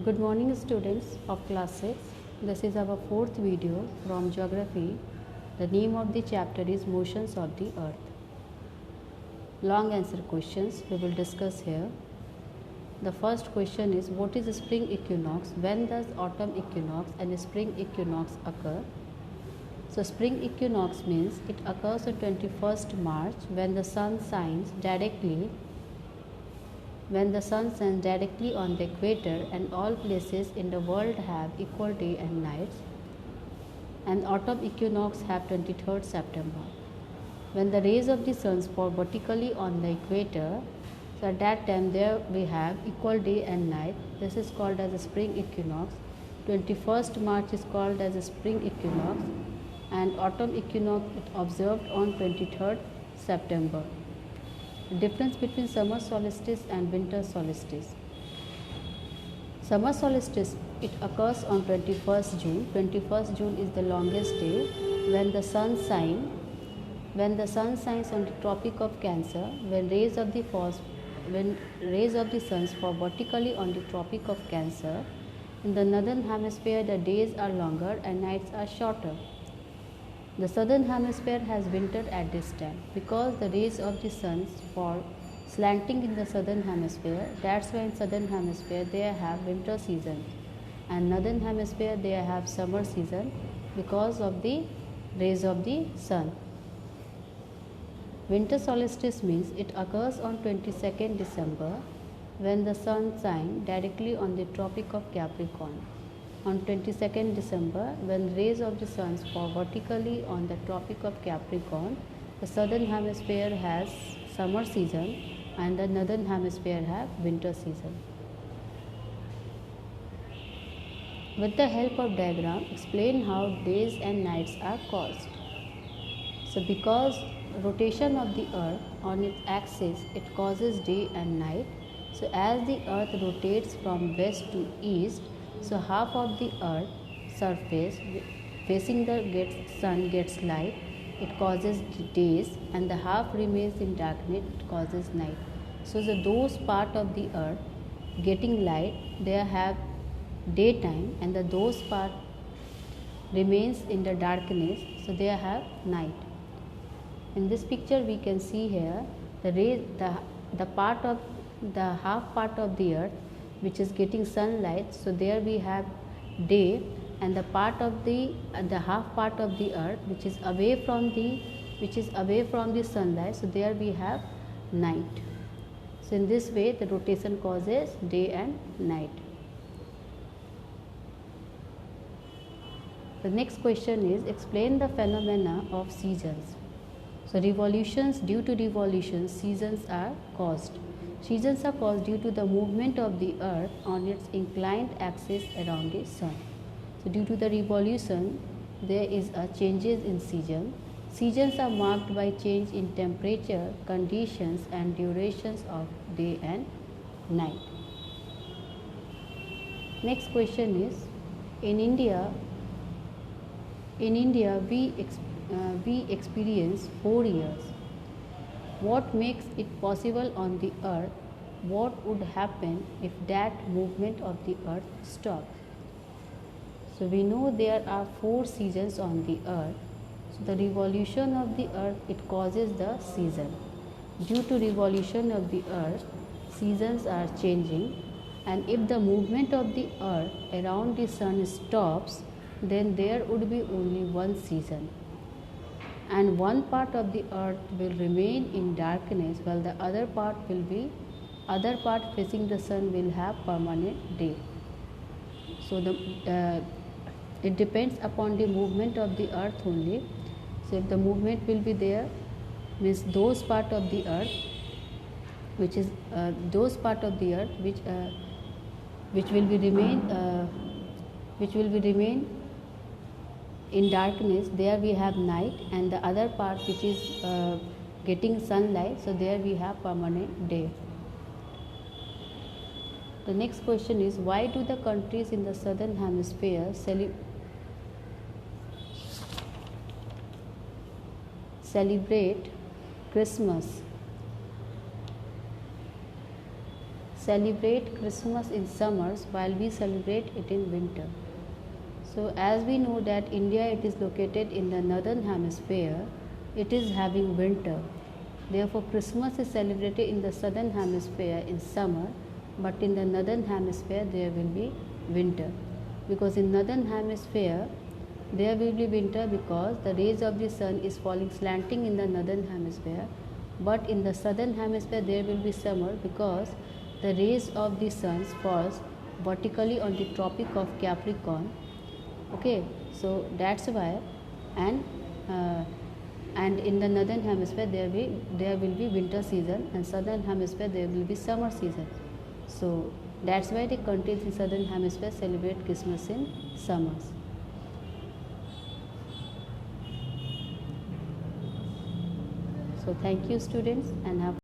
Good morning students of class 6. This is our fourth video from geography. The name of the chapter is Motions of the Earth. Long answer questions we will discuss here. The first question is, what is spring equinox? When does autumn equinox and spring equinox occur? So spring equinox means it occurs on 21st March when the sun shines directly on the equator, and all places in the world have equal day and nights. And autumn equinox have 23rd September when the rays of the sun fall vertically on the equator. So at that time there we have equal day and night. This is called as a spring equinox. 21st March is called as a spring equinox, and autumn equinox is observed on 23rd September. The difference between summer solstice and winter solstice. Summer solstice, it occurs on 21st June. 21st June is the longest day when the sun shines on the Tropic of Cancer, when rays of the sun fall vertically on the Tropic of Cancer. In the northern hemisphere, the days are longer and nights are shorter. The southern hemisphere has winter at this time because the rays of the sun fall slanting in the southern hemisphere. That's why in southern hemisphere they have winter season, and northern hemisphere they have summer season because of the rays of the sun. Winter solstice means it occurs on 22nd December when the sun shines directly on the Tropic of Capricorn. On 22nd December, when rays of the sun fall vertically on the Tropic of Capricorn, the southern hemisphere has summer season and the northern hemisphere have winter season. With the help of diagram, explain how days and nights are caused. So because rotation of the earth on its axis, it causes day and night. So as the earth rotates from west to east, so half of the earth surface facing the sun gets light, it causes days, and the half remains in darkness, it causes night. So those part of the earth getting light, they have daytime, and those part remains in the darkness, so they have night. In this picture we can see here the half part of the earth which is getting sunlight, so there we have day, and the half part of the earth which is away from the sunlight, so there we have night. So in this way the rotation causes day and night. The next question is, explain the phenomena of seasons. So revolutions, due to revolutions, seasons are caused. Seasons are caused due to the movement of the earth on its inclined axis around the sun. So due to the revolution, there is a changes in season. Seasons are marked by change in temperature, conditions and durations of day and night. Next question is, in India we experience 4 years. What makes it possible on the earth? What would happen if that movement of the earth stopped? So we know there are 4 seasons on the earth. So the revolution of the earth, it causes the season. Due to revolution of the earth, seasons are changing, and if the movement of the earth around the sun stops, then there would be only one season, and one part of the earth will remain in darkness while the other part facing the sun will have permanent day. So it depends upon the movement of the earth only. So if the movement will be there, means those part of the earth which will be remain in darkness, there we have night, and the other part which is getting sunlight, so there we have permanent day. The next question is, why do the countries in the southern hemisphere celebrate Christmas celebrate Christmas in summers while we celebrate it in winter. So as we know that India, it is located in the northern hemisphere, it is having winter. Therefore Christmas is celebrated in the southern hemisphere in summer, but in the northern hemisphere there will be winter. Because in northern hemisphere there will be winter because the rays of the sun is falling slanting in the northern hemisphere, but in the southern hemisphere there will be summer because the rays of the sun falls vertically on the Tropic of Capricorn. Okay, so that's why, and in the northern hemisphere there will be winter season, and southern hemisphere there will be summer season. So that's why the countries in southern hemisphere celebrate Christmas in summers. So thank you students, and have